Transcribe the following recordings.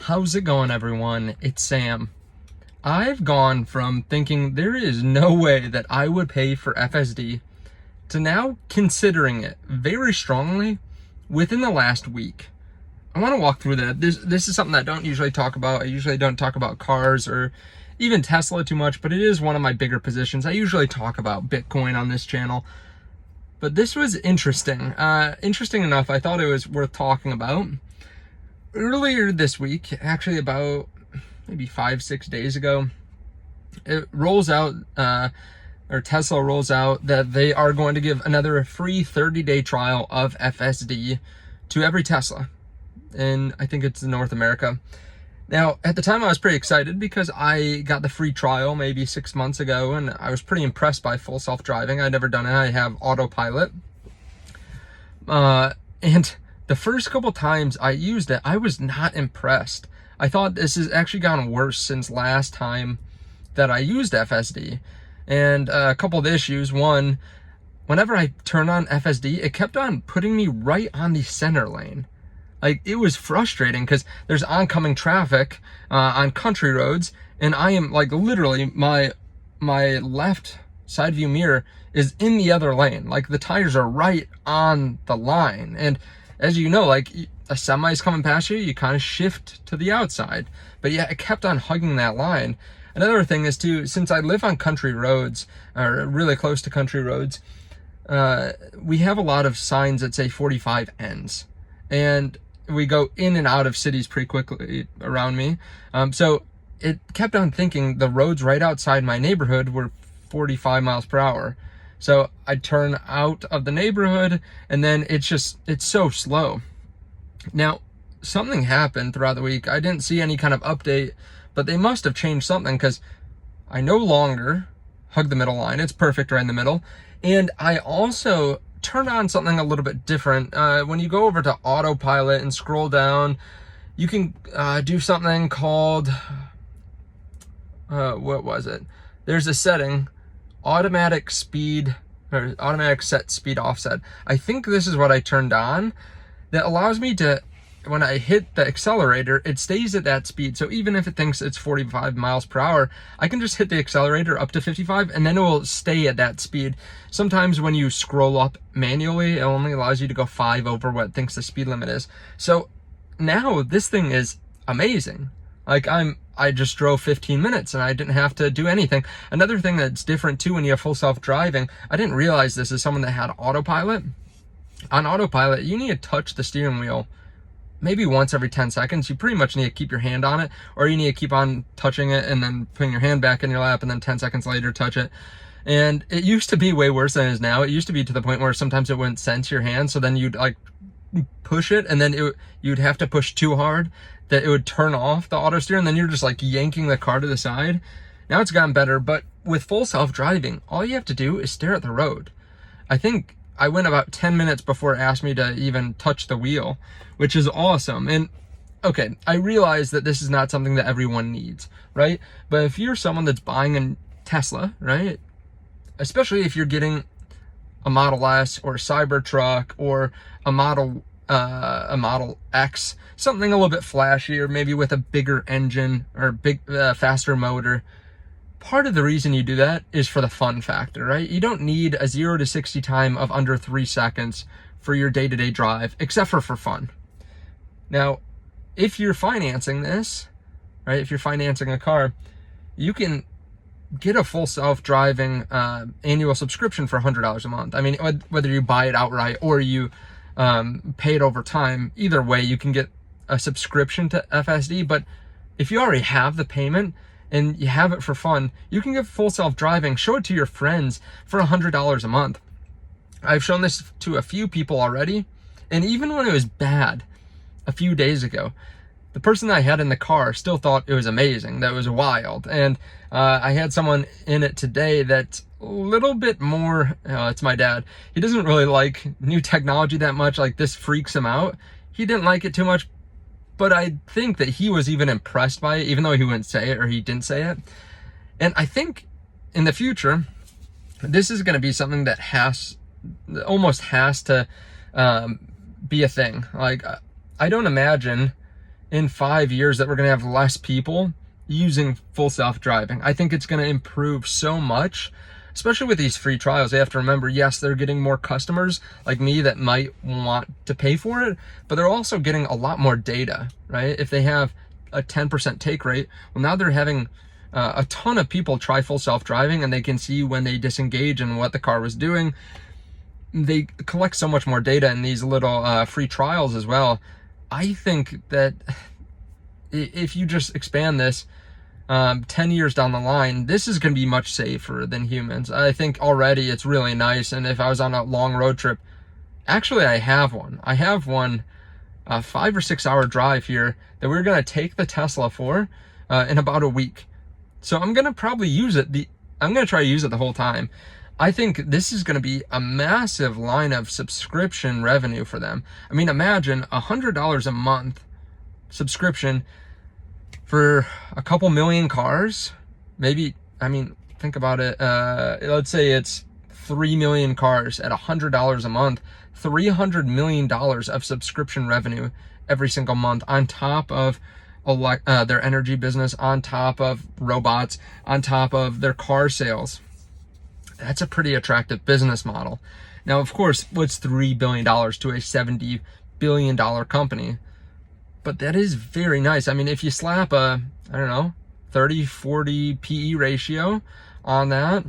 How's it going, everyone? It's Sam. I've gone from thinking there is no way that I would pay for FSD to now considering it very strongly within the last week. I want to walk through that. This is something that I don't usually talk about. I usually don't talk about cars or even Tesla too much, but it is one of my bigger positions. I usually talk about Bitcoin on this channel, but this was interesting. Interesting enough, I thought it was worth talking about. Earlier this week, actually about maybe 5-6 days ago, it rolls out, or Tesla rolls out that they are going to give another free 30-day trial of FSD to every Tesla. And I think it's in North America. Now, at the time, I was pretty excited because I got the free trial maybe 6 months ago, and I was pretty impressed by full self-driving. I'd never done it. I have autopilot. And the first couple times I used it, I was not impressed. I thought this has actually gotten worse since last time that I used FSD. And a couple of issues. One, whenever I turned on FSD, it kept on putting me right on the center lane. Like, it was frustrating because there's oncoming traffic on country roads, and I am like literally my left side view mirror is in the other lane. Like, the tires are right on the line, and as you know, like, a semi is coming past you, you kind of shift to the outside. But yeah, it kept on hugging that line. Another thing is too, since I live on country roads, or really close to country roads, we have a lot of signs that say 45 ends. And we go in and out of cities pretty quickly around me. So it kept on thinking the roads right outside my neighborhood were 45 miles per hour. So I turn out of the neighborhood, and then it's so slow. Now, something happened throughout the week. I didn't see any kind of update, but they must have changed something because I no longer hug the middle line. It's perfect right in the middle. And I also turned on something a little bit different. When you go over to autopilot and scroll down, you can do something called, what was it? There's a setting, automatic speed, or automatic set speed offset. I think this is what I turned on, that allows me to, when I hit the accelerator, it stays at that speed. So even if it thinks it's 45 miles per hour, I can just hit the accelerator up to 55, and then it will stay at that speed. Sometimes when you scroll up manually, it only allows you to go 5 over what it thinks the speed limit is. So now this thing is amazing. Like, I just drove 15 minutes and I didn't have to do anything. Another thing that's different too when you have full self-driving, I didn't realize this as someone that had autopilot. On autopilot, you need to touch the steering wheel maybe once every 10 seconds. You pretty much need to keep your hand on it, or you need to keep on touching it and then putting your hand back in your lap and then 10 seconds later touch it. And it used to be way worse than it is now. It used to be to the point where sometimes it wouldn't sense your hand, so then you'd like push it, and then you'd have to push too hard that it would turn off the auto steer, and then you're just like yanking the car to the side. Now it's gotten better, but with full self-driving, all you have to do is stare at the road. I think I went about 10 minutes before it asked me to even touch the wheel, which is awesome. And okay, I realize that this is not something that everyone needs, right? But if you're someone that's buying a Tesla, right? Especially if you're getting a Model S or a Cybertruck or a Model X, something a little bit flashier, maybe with a bigger engine or faster motor. Part of the reason you do that is for the fun factor, right? You don't need a 0 to 60 time of under 3 seconds for your day-to-day drive, except for fun. Now, if you're financing this, right, if you're financing a car, you can get a full self-driving annual subscription for $100 a month. I mean, whether you buy it outright or you pay it over time, either way, you can get a subscription to FSD. But if you already have the payment and you have it for fun, you can get full self-driving, show it to your friends for $100 a month. I've shown this to a few people already, and even when it was bad a few days ago, the person I had in the car still thought it was amazing, that it was wild. And I had someone in it today that's a little bit more, it's my dad. He doesn't really like new technology that much. Like, this freaks him out. He didn't like it too much, but I think that he was even impressed by it, even though he wouldn't say it, or he didn't say it. And I think in the future, this is going to be something that almost has to be a thing. Like, I don't imagine in 5 years that we're gonna have less people using full self-driving. I think it's gonna improve so much, especially with these free trials. They have to remember, yes, they're getting more customers like me that might want to pay for it, but they're also getting a lot more data, right? If they have a 10% take rate, well, now they're having a ton of people try full self-driving, and they can see when they disengage and what the car was doing. They collect so much more data in these little free trials as well. I think that if you just expand this 10 years down the line, this is going to be much safer than humans. I think already it's really nice. And if I was on a long road trip, actually I have one a 5 or 6 hour drive here that we're going to take the Tesla for in about a week. So I'm going to probably use it. I'm going to try to use it the whole time. I think this is going to be a massive line of subscription revenue for them. I mean, imagine $100 a month subscription for a couple million cars. Maybe, I mean, think about it. Let's say it's 3 million cars at $100 a month, $300 million of subscription revenue every single month, on top of their energy business, on top of robots, on top of their car sales. That's a pretty attractive business model. Now, of course, what's $3 billion to a $70 billion company? But that is very nice. I mean, if you slap a, I don't know, 30, 40 PE ratio on that,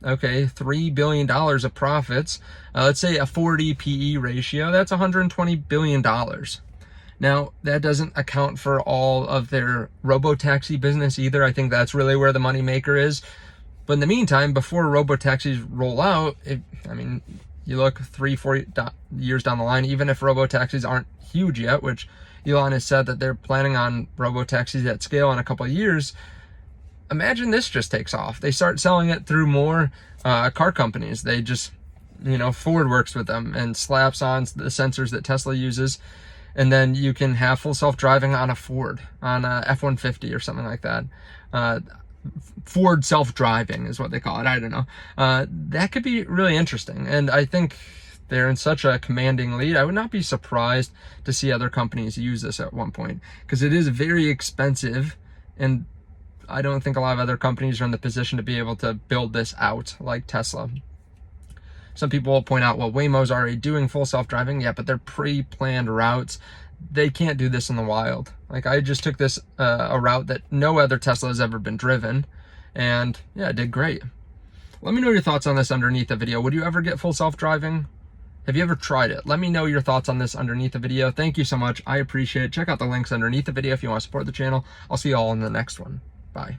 okay, $3 billion of profits, let's say a 40 PE ratio, that's $120 billion. Now, that doesn't account for all of their robo-taxi business either. I think that's really where the money maker is. But in the meantime, before robo-taxis roll out, I mean, you look 3-4 years down the line, even if robo-taxis aren't huge yet, which Elon has said that they're planning on robo-taxis at scale in a couple of years, imagine this just takes off. They start selling it through more car companies. They just, Ford works with them and slaps on the sensors that Tesla uses. And then you can have full self-driving on a Ford, on a F-150 or something like that. Ford self-driving is what they call it. I don't know. That could be really interesting. And I think they're in such a commanding lead. I would not be surprised to see other companies use this at one point, because it is very expensive. And I don't think a lot of other companies are in the position to be able to build this out like Tesla. Some people will point out, well, Waymo's already doing full self-driving. Yeah, but they're pre-planned routes. They can't do this in the wild. Like, I just took this a route that no other Tesla has ever been driven, and yeah, it did great. Let me know your thoughts on this underneath the video. Would you ever get full self-driving? Have you ever tried it? Let me know your thoughts on this underneath the video. Thank you so much. I appreciate it. Check out the links underneath the video if you want to support the channel. I'll see you all in the next one. Bye.